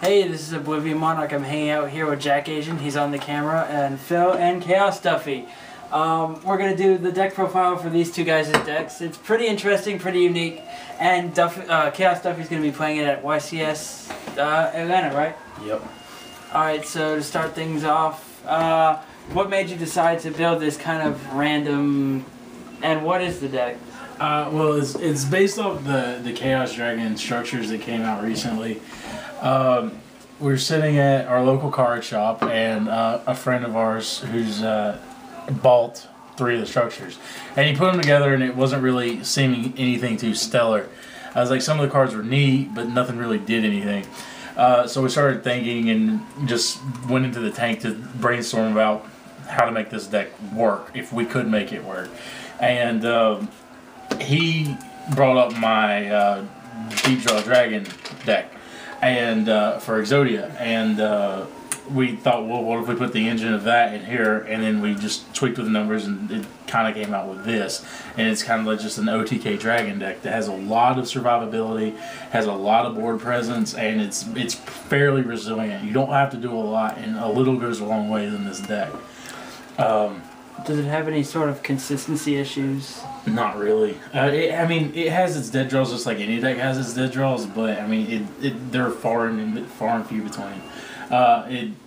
Hey, this is Oblivion Monarch. I'm hanging out here with JackAsian. He's on the camera, and Phil and Chaos Duffy. We're going to do the deck profile for these two guys' decks. It's pretty interesting, pretty unique, and Chaos Duffy's going to be playing it at YCS Atlanta, right? Yep. Alright, so to start things off, what made you decide to build this kind of random, and what is the deck? Well, it's based off the Chaos Dragon structures that came out recently. We're sitting at our local card shop, and a friend of ours who's bought 3 of the structures, and he put them together, and it wasn't really seeming anything too stellar. I was like, some of the cards were neat, but nothing really did anything. So we started thinking and just went into the tank to brainstorm about how to make this deck work, if we could make it work. And he brought up my Deep Draw Dragon deck and for Exodia, and we thought, well, what if we put the engine of that in here, and then we just tweaked with the numbers, and it kind of came out with this. And it's kind of like just an OTK Dragon deck that has a lot of survivability, has a lot of board presence, and it's fairly resilient. You don't have to do a lot, and a little goes a long way in this deck. Does it have any sort of consistency issues? Not really. I mean, it has its dead draws just like any deck has its dead draws, but I mean, they're far and few between.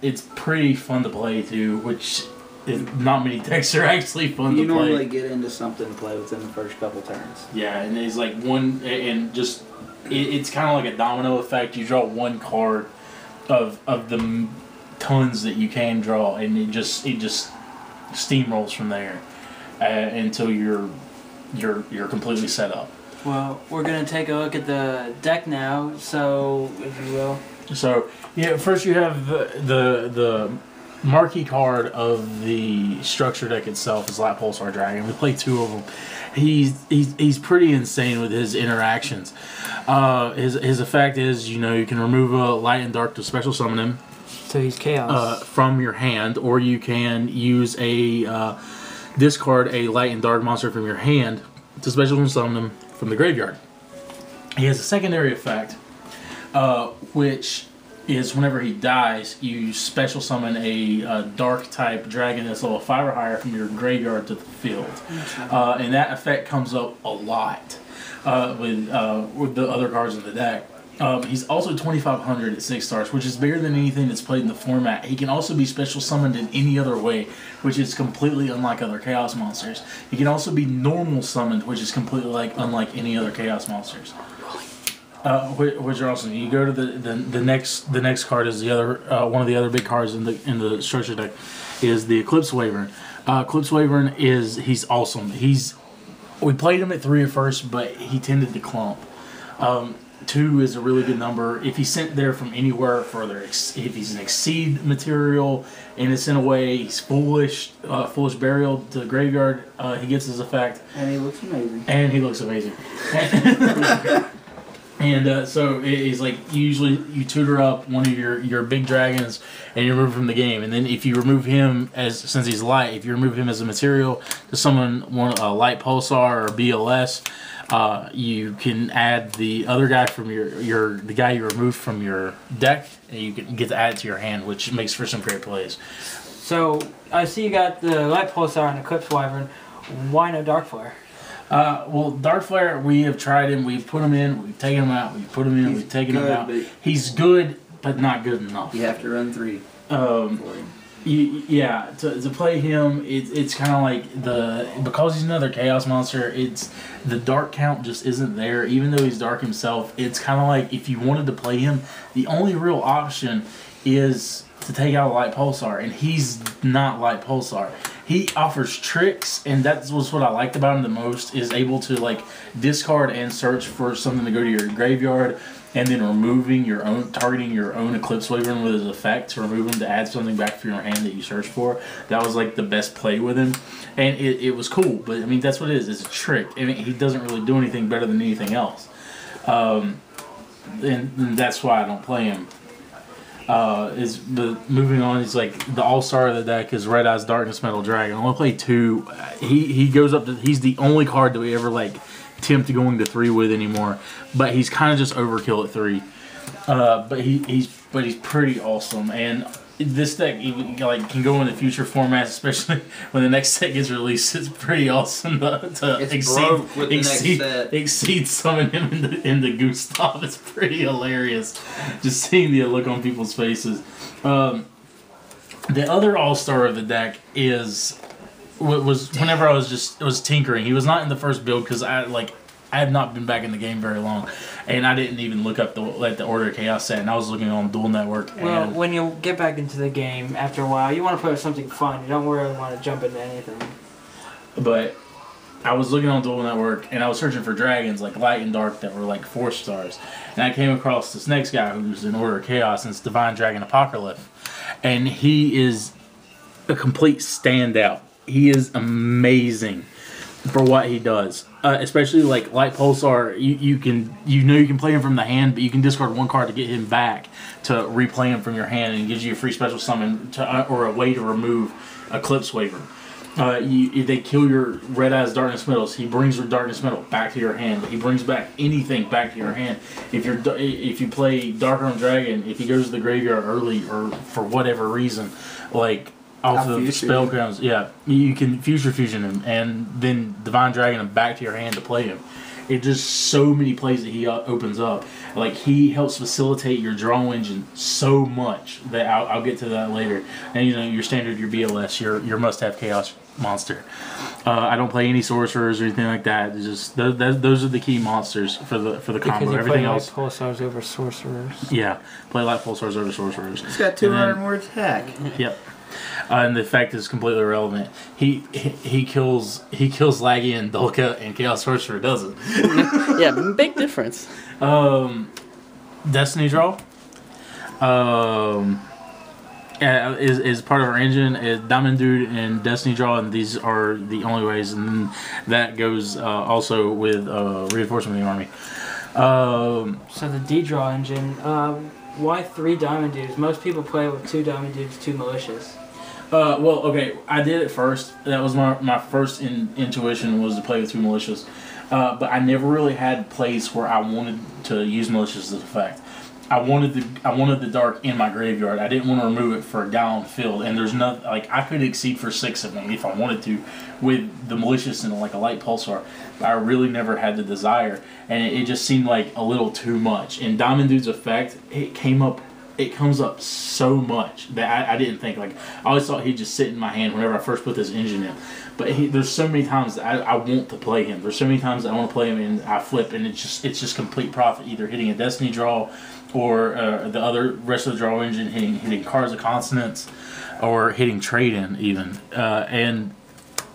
It's pretty fun to play too, which is not many decks are actually fun to play. You normally get into something to play within the first couple turns. Yeah, and it's like one, and just it's kind of like a domino effect. You draw one card of the tons that you can draw, and it just steamrolls from there until you're completely set up. Well, we're gonna take a look at the deck now, so if you will. So yeah, first you have the marquee card of the structure deck itself is Light Pulsar Dragon. We play 2 of them. He's pretty insane with his interactions. His effect is, you can remove a light and dark to special summon him. So he's Chaos. From your hand, or you can use a discard a light and dark monster from your hand to special summon him from the graveyard. He has a secondary effect, which is whenever he dies, you special summon a dark type dragon that's level 5 or higher from your graveyard to the field. And that effect comes up a lot with the other cards in the deck. He's also 2,500 at 6 stars, which is bigger than anything that's played in the format. He can also be special summoned in any other way, which is completely unlike other Chaos monsters. He can also be normal summoned, which is completely unlike any other Chaos monsters. Which are awesome. You go to the next card is the other one of the other big cards in the structure deck is the Eclipse Wyvern. Eclipse Wyvern he's awesome. We played him at 3 at first, but he tended to clump. 2 is a really good number. If he's sent there from anywhere further, if he's an exceed material and it's in a way, he's foolish burial to the graveyard, he gets his effect. And he looks amazing. And he looks amazing. And so it's like usually you tutor up one of your big dragons and you remove him from the game. And then if you remove him since he's light, if you remove him as a material to summon a light pulsar or BLS, you can add the other guy from the guy you removed from your deck, and you can get to add it to your hand, which makes for some great plays. So I see you got the Light Pulsar and Eclipse Wyvern. Why no Dark Flare? Well, Dark Flare, we have tried him. We've put him in. We've taken him out. We've put him in. We've taken him out. He's good, but not good enough. You have to run 3. Yeah, to play him, it's kind of like because he's another Chaos monster. The dark count just isn't there. Even though he's dark himself, it's kind of like if you wanted to play him, the only real option is to take out a Light Pulsar, and he's not Light Pulsar. He offers tricks, and that was what I liked about him the most, is able to discard and search for something to go to your graveyard, and then targeting your own Eclipse Wyvern with his effect to remove him to add something back from your hand that you search for. That was the best play with him, and it was cool. But I mean, that's what it is. It's a trick. I mean, he doesn't really do anything better than anything else, and that's why I don't play him. Moving on, he's the all-star of the deck is Red Eyes Darkness Metal Dragon. I only play 2. He goes up to, he's the only card that we ever tempt going to 3 with anymore, but he's kind of just overkill at 3. He's pretty awesome, and this deck even like can go in the future formats, especially when the next set gets released. It's pretty awesome to exceed summon him into Gustav. It's pretty hilarious, just seeing the look on people's faces. The other all-star of the deck was whenever I was tinkering. He was not in the first build because I have not been back in the game very long, and I didn't even look up the Order of Chaos set, and I was looking on Duel Network. Well, when you get back into the game after a while, you want to play with something fun. You don't really want to jump into anything. But I was looking on Duel Network, and I was searching for dragons like Light and Dark that were like 4 stars, and I came across this next guy who's in Order of Chaos, and it's Divine Dragon Apocalypse, and he is a complete standout. He is amazing for what he does. Especially like Light Pulsar, you can play him from the hand, but you can discard 1 card to get him back to replay him from your hand, and it gives you a free special summon or a way to remove Eclipse Waver. They kill your Red Eyes Darkness Metals. He brings your Darkness Metal back to your hand. He brings back anything back to your hand. If you play Dark-Armed Dragon, if he goes to the graveyard early or for whatever reason, like off the spell grounds, yeah, you can Future Fusion him and then Divine Dragon him back to your hand to play him. It's just so many plays that he opens up. Like, he helps facilitate your draw engine so much that I'll get to that later. And your standard, your BLS, your must-have chaos monster. I don't play any sorcerers or anything like that. It's just those are the key monsters for the combo. Because everything else, Light Pulsars over sorcerers. Yeah, play Light Pulsars over sorcerers. It's got 200 more attack. Yep. And the fact is completely irrelevant. He kills Laggy and Dolka, and Chaos Sorcerer doesn't. Yeah, big difference. Destiny Draw is part of our engine. Diamond Dude and Destiny Draw, and these are the only ways. And then that goes also with Reinforcement of the Army. So the D-Draw engine, why 3 Diamond Dudes? Most people play with 2 Diamond Dudes, 2 Malicious. Well, okay, I did it first. That was my first intuition was to play with 2 Malicious. But I never really had plays where I wanted to use Malicious as an effect. I wanted the Dark in my graveyard. I didn't want to remove it for a guy on field. And there's nothing, like, I could exceed for 6 of them if I wanted to with the Malicious and like a Light Pulsar. But I really never had the desire. And it just seemed like a little too much. And Diamond Dude's effect, it comes up so much that I didn't think, like, I always thought he'd just sit in my hand whenever I first put this engine in. But there's so many times that I want to play him. There's so many times that I want to play him and I flip, and it's just complete profit, either hitting a Destiny Draw or the other rest of the draw engine hitting Cards of Consonance or hitting Trade-In even. And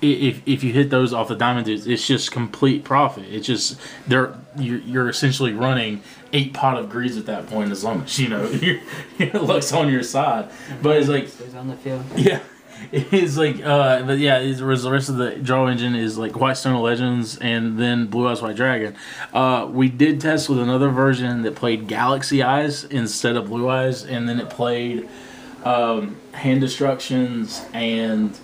if you hit those off the Diamond Dudes, it's just complete profit. It's just you're essentially running 8 Pot of Greeds at that point, as long as your luck's on your side. But it's like He's on the field. Yeah, it's like but yeah, the rest of the draw engine is like White Stone of Legends and then Blue Eyes White Dragon. We did test with another version that played Galaxy Eyes instead of Blue Eyes, and then it played Hand Destructions and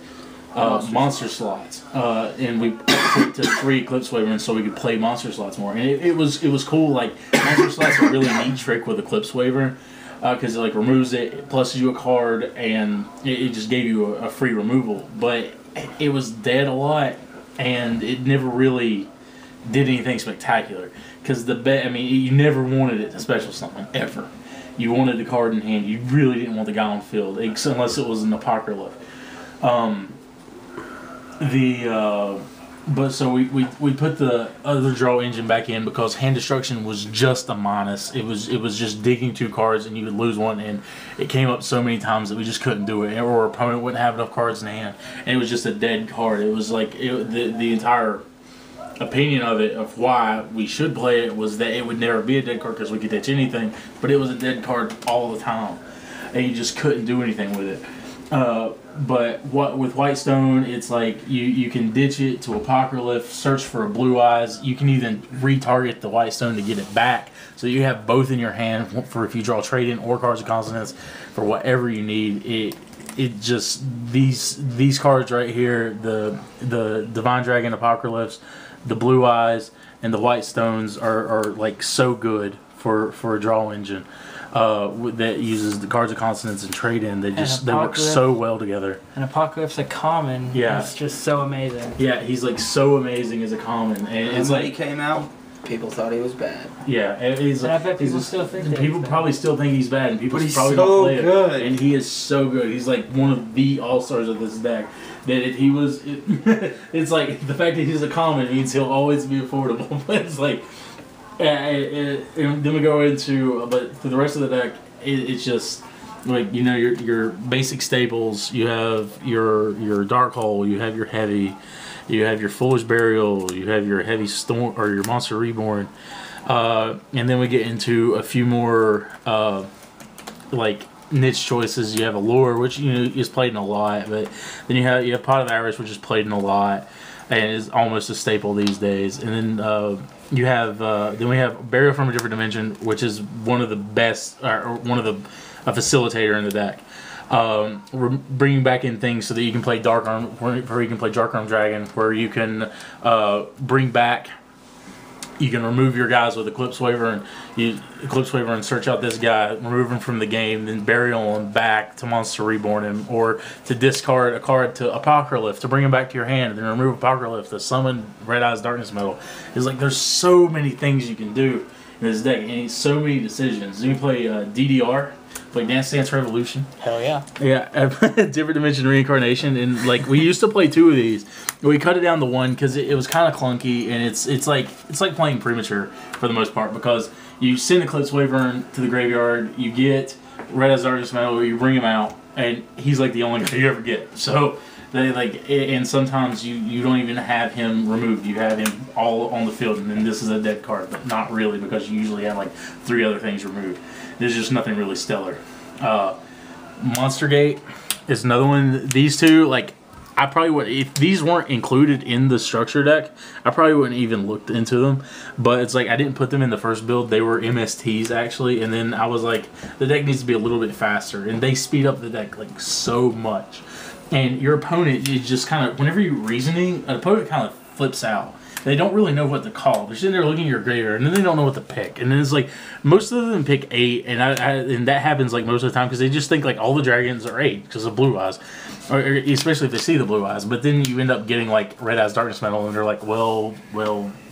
monster slots, and we put to 3 Eclipse Waver so we could play monster slots more, and it was cool. Like, monster slots are a really neat trick with Eclipse Waver because it like removes it, pluses you a card, and it just gave you a free removal. But it was dead a lot, and it never really did anything spectacular because you never wanted it to special summon ever. You wanted the card in hand. You really didn't want the guy on field unless it was an Apocalypse. But so we put the other draw engine back in because Hand Destruction was just a minus. It was just digging 2 cards and you would lose one, and it came up so many times that we just couldn't do it, or our opponent wouldn't have enough cards in hand, and it was just a dead card. It was like the entire opinion of it, of why we should play it, was that it would never be a dead card because we could ditch anything, but it was a dead card all the time, and you just couldn't do anything with it. But with Whitestone, it's like you can ditch it to Apocalypse, search for a Blue Eyes. You can even retarget the Whitestone to get it back, so you have both in your hand for if you draw Trade-In or Cards of Consonance for whatever you need. It just these cards right here, the Divine Dragon Apocalypse, the Blue Eyes, and the Whitestones are like so good for a draw engine. that uses the cards of consonants and trade in. They work Apocalypse. so well together. And Apocalypse a common. Yeah. It's just so amazing. Yeah, he's like so amazing as a common, and it's when like he came out, people thought he was bad. yeah, And I bet people still think that people he's bad. probably still think he's bad, and people But he's probably so don't play good. it. And he is so good. He's like one of the all-stars of this deck. That it's like the fact that he's a common means he'll always be affordable. But it's like, and then we go into, but for the rest of the deck, it's just like your basic staples. You have your Dark Hole. You have your heavy. You have your Foolish Burial. You have your Heavy Storm or your Monster Reborn. And then we get into a few more like niche choices. You have Allure, which is played in a lot, but then you have Pot of Avarice, which is played in a lot and is almost a staple these days. And then you have then we have Burial from a Different Dimension, which is one of the best, or one of a facilitator in the deck. We're bringing back in things so that you can play Dark Arm, where you can play Dark Arm Dragon, where you can bring back. You can remove your guys with Eclipse Waver and search out this guy, remove him from the game, then burial him back to Monster Reborn him, or to discard a card to Apocryph to bring him back to your hand, and then remove Apocryph to summon Red Eyes Darkness Metal. It's like there's so many things you can do in this deck, and it's so many decisions. Then you play DDR. Like Dance Dance Revolution. Hell yeah. Yeah, Different Dimension Reincarnation, and like we used to play 2 of these. We cut it down to 1 because it was kind of clunky, and it's like playing Premature for the most part, because you send Eclipse Wyvern to the graveyard, you get Red as Darkness Metal, you bring him out, and he's like the only guy you ever get. So they and sometimes you don't even have him removed. You have him all on the field, and then this is a dead card, but not really, because you usually have like 3 other things removed. There's just nothing really stellar. Monster Gate is another one. These two, like, I probably would, if these weren't included in the structure deck, I probably wouldn't even looked into them. But it's like I didn't put them in the first build. They were MSTs actually, and then I was like, the deck needs to be a little bit faster, and they speed up the deck like so much. And your opponent is just kind of, whenever you're reasoning, an opponent kind of flips out. They don't really know what to call. They're sitting there looking at your graveyard, and then they don't know what to pick. And then it's like, most of them pick 8, and that happens like most of the time because they just think like all the dragons are 8 because of Blue Eyes, or especially if they see the Blue Eyes. But then you end up getting like Red Eyes Darkness Metal, and they're like, well,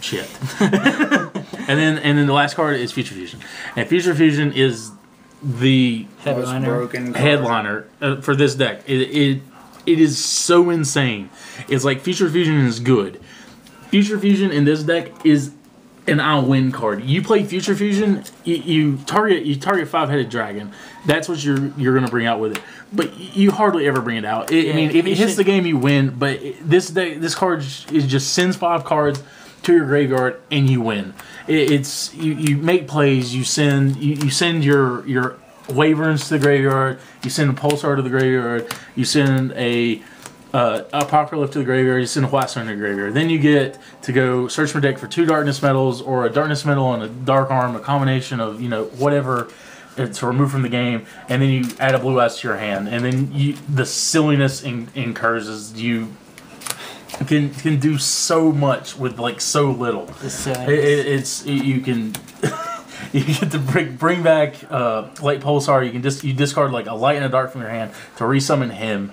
shit. and then the last card is Future Fusion, and Future Fusion is the headliner for this deck. It is so insane. It's like Future Fusion is good. Future Fusion in this deck is an I'll win card. You play Future Fusion, you target 5-headed dragon. That's what you're gonna bring out with it. But you hardly ever bring it out. I mean, if it hits the game, you win. But this card is just sends 5 cards to your graveyard and you win. You make plays. You send your Wyverns to the graveyard. You send a Pulsar to the graveyard. You send a Apocryph to the graveyard, you send a White Stone to the graveyard. Then you get to go search for deck for 2 Darkness Metals, or a Darkness Metal and a Dark Arm, a combination of, whatever to remove from the game, and then you add a Blue Eyes to your hand. And then the silliness incurs as you can do so much with like so little. You can you get to bring back Light Pulsar. You discard like a Light and a Dark from your hand to resummon him.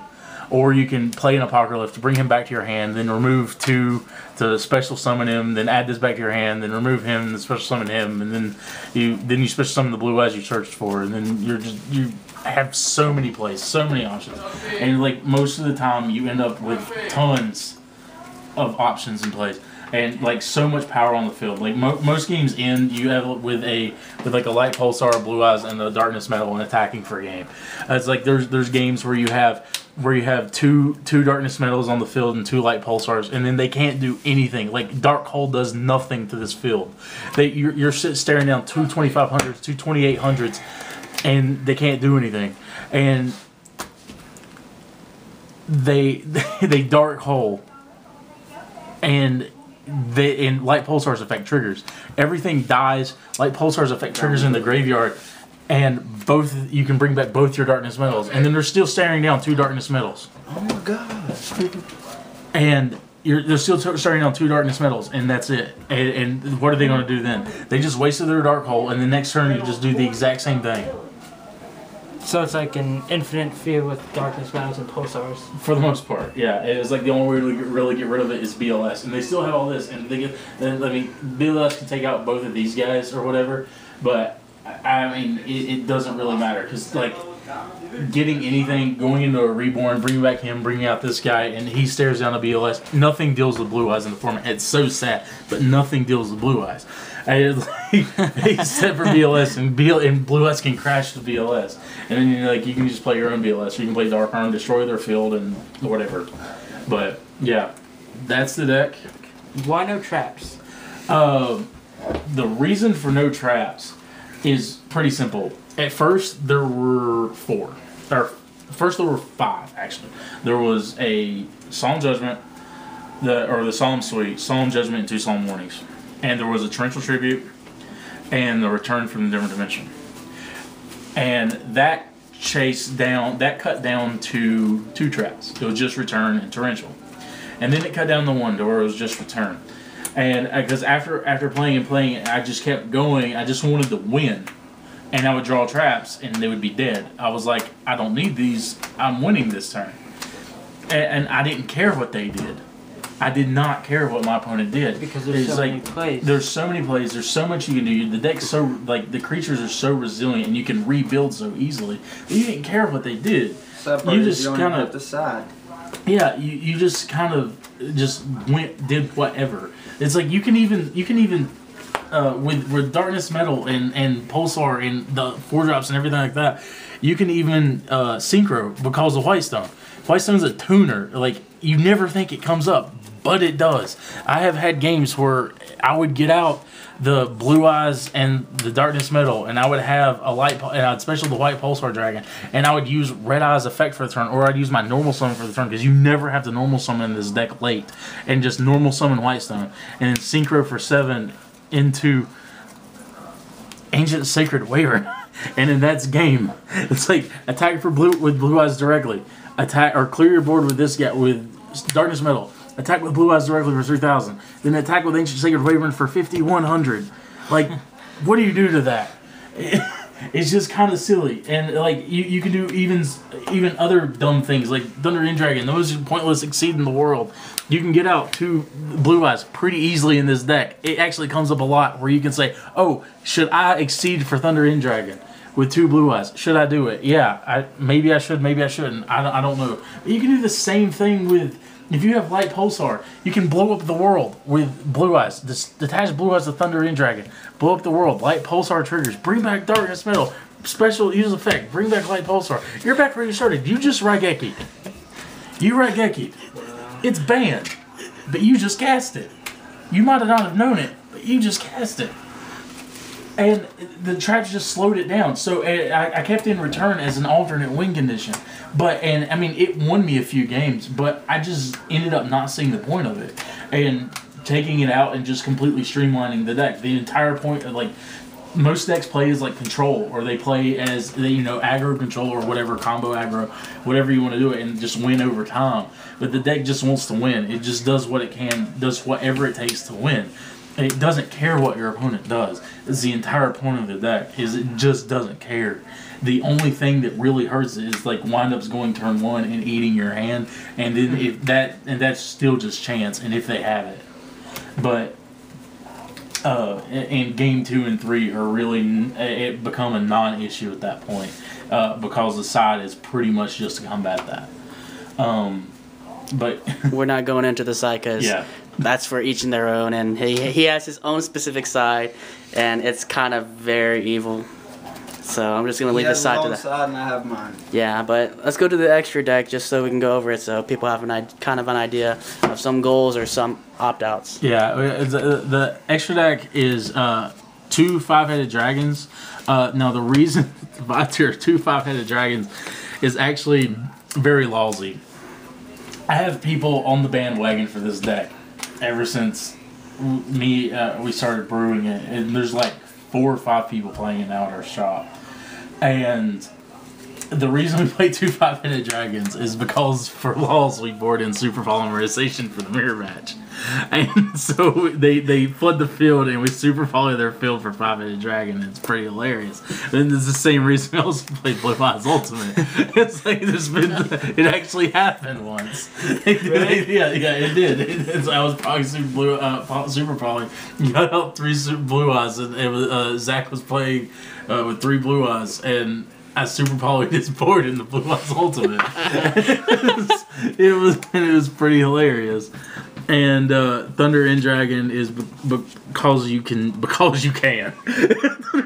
Or you can play an Apocryph to bring him back to your hand, then remove 2 to special summon him, then add this back to your hand, then remove him, then special summon him, and then you special summon the Blue Eyes you searched for, and then you have so many plays, so many options, and like most of the time you end up with tons of options in plays. And like so much power on the field. Like most games end, you have with like a Light Pulsar, Blue Eyes, and the Darkness Metal, and attacking for a game. It's like there's games where you have two Darkness Metals on the field and 2 Light Pulsars, and then they can't do anything. Like Dark Hole does nothing to this field. You're staring down 2 2500s, 2 2800s, and they can't do anything. And they Dark Hole, and Light Pulsars affect triggers. Everything dies. Light Pulsars affect triggers in the graveyard, and you can bring back both your Darkness Metals, and then they're still staring down 2 Darkness Metals. Oh my god! And they're still staring down 2 Darkness Metals, and that's it. And what are they going to do then? They just wasted their Dark Hole, and the next turn you just do the exact same thing. So it's like an infinite field with darkness battles and pulsars. For the most part, yeah. It was like the only way to really get rid of it is BLS, and they still have all this. And BLS can take out both of these guys or whatever, but I mean, it doesn't really matter because like getting anything, going into a reborn, bringing back him, bringing out this guy, and he stares down a BLS. Nothing deals with blue eyes in the format. It's so sad, but nothing deals with blue eyes. He's set for BLS, and blue eyes can crash the BLS, and then you can just play your own BLS, or you can play Dark Arm, destroy their field, and whatever. But yeah, that's the deck. Why no traps? The reason for no traps is pretty simple. At first, there were 4. Or first, there were 5 actually. There was a Solemn Judgment, the Solemn Suite, Solemn Judgment, and 2 Solemn Warnings. And there was a Torrential Tribute, and the Return from the Different Dimension. And that cut down to 2 traps. It was just Return and Torrential. And then it cut down to 1 to where it was just Return. And because after playing and playing, I just kept going. I just wanted to win. And I would draw traps, and they would be dead. I was like, I don't need these. I'm winning this turn. And I didn't care what they did. I did not care what my opponent did. Because there's so many plays. There's so many plays. There's so much you can do. The deck's so, like, the creatures are so resilient, and you can rebuild so easily. But you didn't care what they did. You just kind of decide. Yeah, you just kind of just did whatever. It's like you can even with Darkness Metal and Pulsar and the 4-drops and everything like that, you can even synchro because of Whitestone. Whitestone's a tuner. Like, you never think it comes up, but it does. I have had games where I would get out the Blue Eyes and the Darkness Metal, and I would have a light, and I'd special the White Pulsar Dragon, and I would use Red Eyes effect for the turn, or I'd use my normal summon for the turn, because you never have to normal summon in this deck late, and just normal summon Whitestone, and then synchro for 7 into Ancient Sacred Wyvern, and then that's game. It's like attack for Blue Eyes directly, attack or clear your board with this guy with Darkness Metal. Attack with Blue Eyes directly for 3,000. Then attack with Ancient Sacred Wyvern for 5,100. Like, what do you do to that? It's just kind of silly. And like you can do even other dumb things like Thunder and Dragon. Those are pointless exceed in the world. You can get out 2 Blue Eyes pretty easily in this deck. It actually comes up a lot where you can say, "Oh, should I exceed for Thunder and Dragon with 2 Blue Eyes? Should I do it? Yeah, maybe I should. Maybe I shouldn't. I don't know." But you can do the same thing with. If you have Light Pulsar, you can blow up the world with Blue Eyes. Detach Blue Eyes to Thunder and Dragon. Blow up the world. Light Pulsar triggers. Bring back Darkness Metal. Special use effect. Bring back Light Pulsar. You're back where you started. You just Raigeki. You Raigeki. It's banned. But you just cast it. You might not have known it, but you just cast it. And the traps just slowed it down. So I kept in Return as an alternate win condition. And I mean, it won me a few games, but I just ended up not seeing the point of it. And taking it out and just completely streamlining the deck. The entire point of, like, most decks play as, like, control, or they play as, aggro control or whatever, combo aggro, whatever you want to do it, and just win over time. But the deck just wants to win. It just does what it can, does whatever it takes to win. And it doesn't care what your opponent does. It's the entire point of the deck, is it just doesn't care. The only thing that really hurts is like windups going turn 1 and eating your hand, and then that's still just chance, and if they have it. But in game 2 and 3 are really it become a non-issue at that point, because the side is pretty much just to combat that. But we're not going into the side because that's for each in their own, and he has his own specific side, and it's kind of very evil. So I'm just going to leave this side to that. Side and I have mine. Yeah, but let's go to the extra deck just so we can go over it so people have kind of an idea of some goals or some opt-outs. Yeah, the extra deck is 2 5-headed dragons. Now the reason I tier 2 5-headed dragons is actually very lousy. I have people on the bandwagon for this deck ever since we started brewing it, and there's like 4 or 5 people playing it now at our shop. And The reason we play 2 5-headed dragons is because for laws we board in super polymerization for the mirror match. And so they flood the field and we super poly their field for 5-headed dragon. It's pretty hilarious. And it's the same reason we also played Blue Eyes Ultimate. It's like it actually happened once. Yeah, it did. I was probably super poly. Got out 3 super Blue Eyes and it was, Zach was playing with 3 Blue Eyes and I super polyed his board in the Blue Eyes Ultimate. it was pretty hilarious. And Thunder and Dragon is because you can. Thunder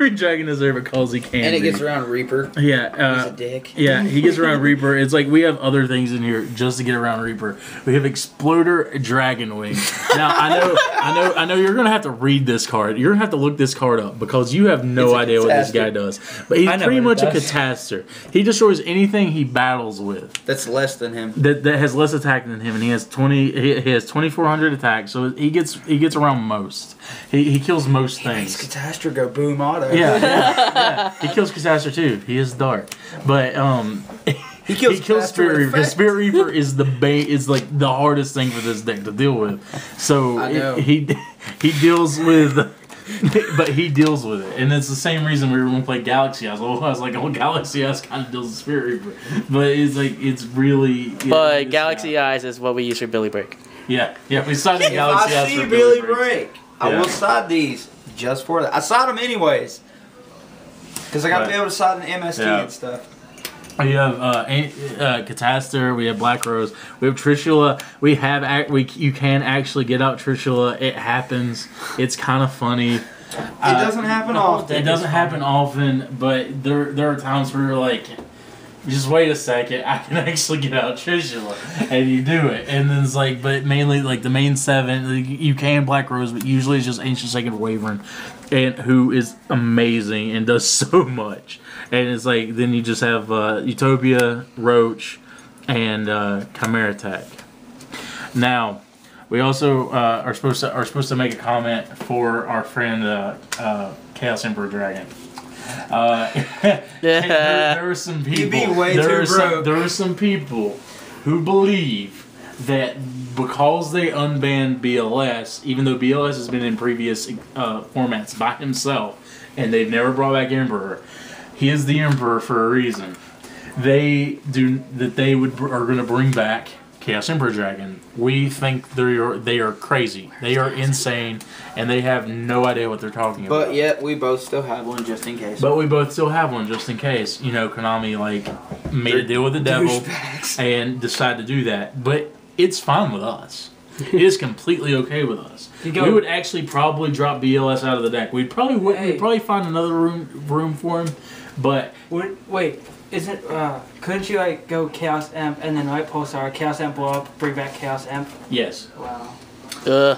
and Dragon is there because he can. And it gets around Reaper. Yeah, he's a dick. Yeah, he gets around Reaper. It's like we have other things in here just to get around Reaper. We have Exploder Dragon Wing. Now I know you're gonna have to read this card. You're gonna have to look this card up because you have no idea what this guy does. But he's pretty much a catastor. He destroys anything he battles with. That's less than him. That has less attack than him, and he has 2,400 attack. So he gets around most. He kills most things. Makes Catastor go boom auto. Yeah. He kills Catastor too. He is dark, but he kills Spirit Reaper. Because Spirit Reaper is is like the hardest thing for this deck to deal with. So he deals with. But he deals with it, and it's the same reason we were going to play Galaxy Eyes. Well, I was like, Galaxy Eyes kind of deals with Spirit Reaper, but it's really. But Galaxy Eyes is what we use for Billy Break. Yeah, we sided Galaxy Eyes for Billy Break. I will side these just for that. I side them anyways, because I got to be able to side an MST and stuff. We have Catastor, we have Black Rose, we have Trishula. You can actually get out Trishula. It happens. It's kind of funny. It doesn't happen often. It doesn't happen often, but there are times where you're like, just wait a second, I can actually get out Trishula, and you do it. And then it's like, but mainly like the main 7, you can Black Rose, but usually it's just Ancient Sacred Wyvern, and who is amazing and does so much. And it's like, then you just have Utopia, Roach, and Chimera Attack. Now, we also are supposed to make a comment for our friend Chaos Emperor Dragon. There are some people. There are some people who believe that because they unbanned BLS, even though BLS has been in previous formats by himself, and they've never brought back Emperor. He is the Emperor for a reason. They are going to bring back Chaos Emperor Dragon. We think they are crazy. They are insane, and they have no idea what they're talking about. But yet we both still have one just in case. You know, Konami made a deal with the devil and decided to do that. But it's fine with us. It is completely okay with us. We would actually probably drop BLS out of the deck. We'd probably find another room for him. But wait, isn't couldn't you like go Chaos Amp and then Light Pulsar, Chaos Amp blow up, bring back Chaos Amp? Yes. Wow. Yeah,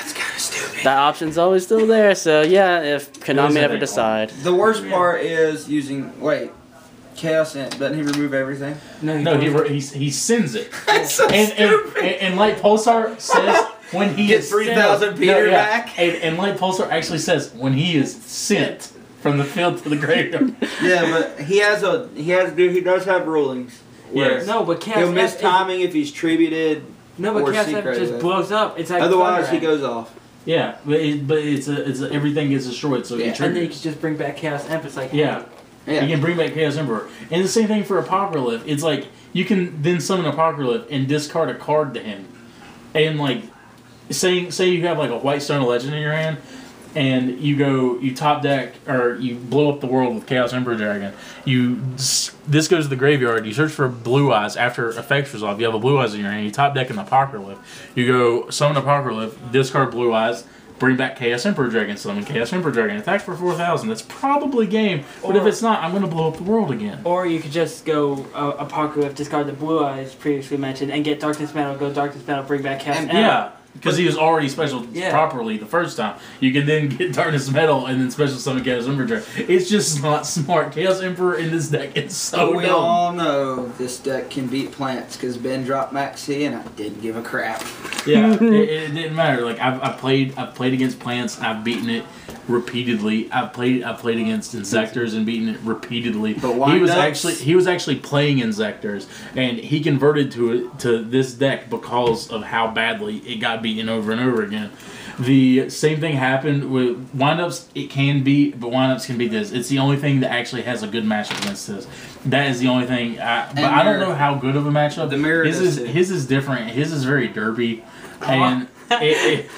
it's kind of stupid. That option's always still there. So yeah, if Konami ever decide. The worst part is using Chaos Amp. Doesn't he remove everything? No, he sends it. That's so stupid. And Light Pulsar says when he gets 3,000 Peter back. And Light Pulsar actually says when he is sent from the field to the graveyard. Yeah, but he does have rulings. Yes. No, but Chaos he'll miss timing if he's tributed. No, but Chaos Amp just blows up. It's like otherwise he goes off. Yeah, but it's everything gets destroyed. So and then you can just bring back Chaos Amp. It's like you can bring back Chaos Emperor, and the same thing for Apocryph. It's like you can then summon Apocryph and discard a card to him, and like say you have like a White Stone Legend in your hand. And you top deck, or you blow up the world with Chaos Emperor Dragon. This goes to the graveyard. You search for Blue Eyes after effects resolve. You have a Blue Eyes in your hand. You top deck an Apocryph. You go summon Apocryph, discard Blue Eyes, bring back Chaos Emperor Dragon, summon Chaos Emperor Dragon, attack for 4,000. That's probably game. But if it's not, I'm going to blow up the world again. Or you could just go Apocryph, discard the Blue Eyes previously mentioned, and get Darkness Metal, go Darkness Metal, bring back Chaos Amp. because he was already special properly the first time. You can then get Darkness Metal and then special summon Chaos Emperor. It's just not smart. Chaos Emperor in this deck, it's so we dumb. all know this deck can beat plants because Ben dropped Maxi and I didn't give a crap. Yeah, it didn't matter. Like I've played against plants and I've beaten it repeatedly. I've played against Insectors and beaten it repeatedly. But he was actually playing Insectors and he converted to this deck because of how badly it got beaten over and over again. The same thing happened with windups. It can be, but windups can beat this. It's the only thing that actually has a good matchup against this. That is the only thing. But I don't know how good of a matchup. The mirror his is different. His is very derpy, and it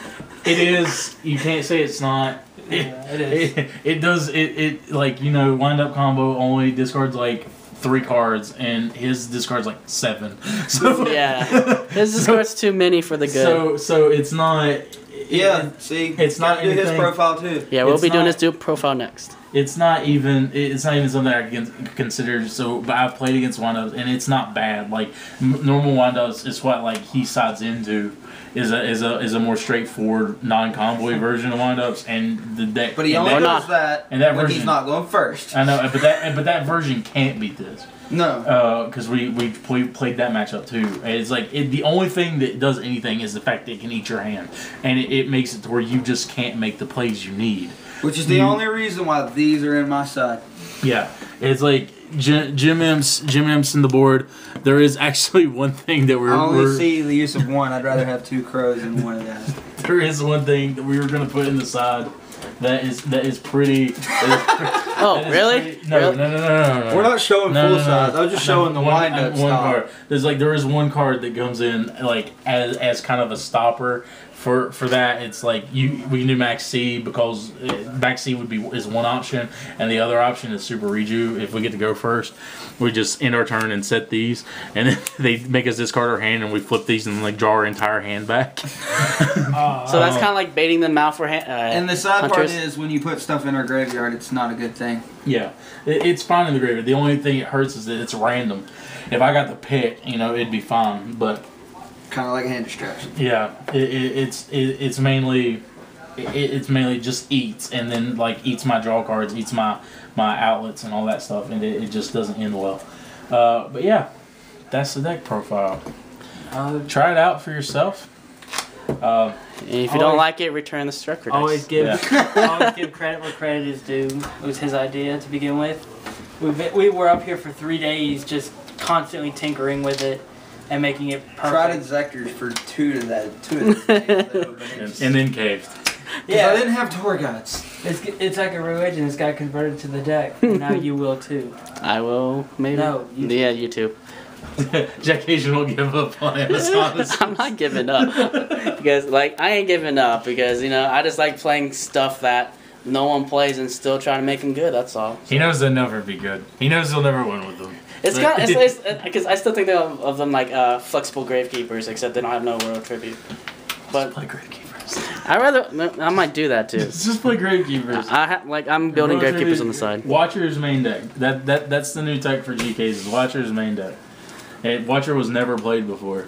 is. You can't say it's not. It is. It does. It like wind up combo only discards like 3 cards, and his discards like 7. So yeah, his discards too many for the good. So it's not. Yeah, see, it's not do his profile too. Yeah, we'll be doing his profile next. It's not even something I can consider. So, but I've played against windups, and it's not bad. Like normal windups is what like he sides into is a more straightforward non-convoy version of windups, and the deck. But he only does that, and that when version, he's not going first. I know, but that version can't beat this. No, because we played that matchup too. It's like the only thing that does anything is the fact that it can eat your hand, and it makes it to where you just can't make the plays you need. Which is the only reason why these are in my side. Yeah, it's like Jim Imps in the board. There is actually one thing that I only see the use of one. I'd rather have 2 crows than one of that. There is one thing that we were going to put in the side. That is pretty. Oh, really? No. We're not showing full size. I was just showing the wind-up one card. There is one card that comes in like as kind of a stopper for that. It's like we can do Max C because Max C is one option, and the other option is Super Reju. If we get to go first, we just end our turn and set these, and then they make us discard our hand, and we flip these and like draw our entire hand back. So that's kind of like baiting them out for and the sad part is when you put stuff in our graveyard, it's not a good thing. Yeah, it's fine in the graveyard. The only thing it hurts is that it's random. If I got the pick, it'd be fine, but kind of like a hand distraction. Yeah, it's mainly just eats, and then like eats my draw cards, eats my outlets and all that stuff, and it just doesn't end well. But yeah, that's the deck profile. Try it out for yourself. If you don't like it, return the Strucker. Always give credit where credit is due. It was his idea to begin with. We were up here for 3 days just constantly tinkering with it and making it perfect. Tried Insectors for 2 of the and then caved. Yeah, I didn't have tour guides. It's like a religion. It's got converted to the deck. And now you will too. I will, maybe. No, yeah, you too. JackAsian will give up on Amazon. I'm not giving up because I ain't giving up because I just like playing stuff that no one plays and still trying to make them good. That's all. He knows they'll never be good. He knows he'll never win with them. It's because I still think of them like flexible Gravekeepers, except they don't have no Royal Tribute. But play Gravekeepers. I might do that too. Just play Gravekeepers. I'm building Gravekeepers on the side. Watcher's main deck. That's the new tech for GKs. Is Watcher's main deck. And Watcher was never played before.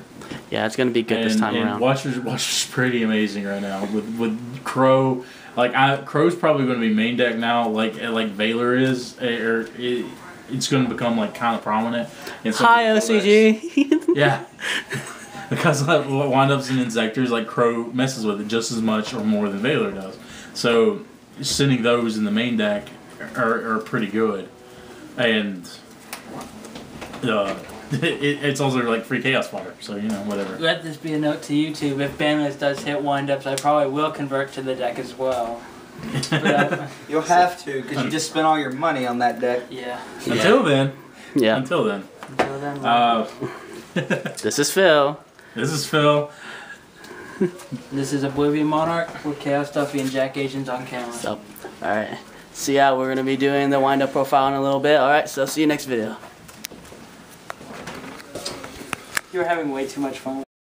Yeah, it's gonna be good this time around. Watcher's pretty amazing right now with Crow. Crow's probably going to be main deck now, like Valor is, or it's going to become like kind of prominent. Hi OCG. Yeah, because windups and Insectors, like Crow messes with it just as much or more than Valor does. So sending those in the main deck are pretty good, and it's also like free Chaos Fodder, so whatever. Let this be a note to YouTube. If Banlist does hit windups, I probably will convert to the deck as well. You'll have to, because you just spent all your money on that deck. Yeah. Until then. Yeah. Until then. This is Phil. This is Phil. This is Oblivion Monarch with Chaos Stuffy and JackAsian on camera. So, alright. So yeah, we're going to be doing the wind-up profile in a little bit. Alright, so see you next video. You're having way too much fun.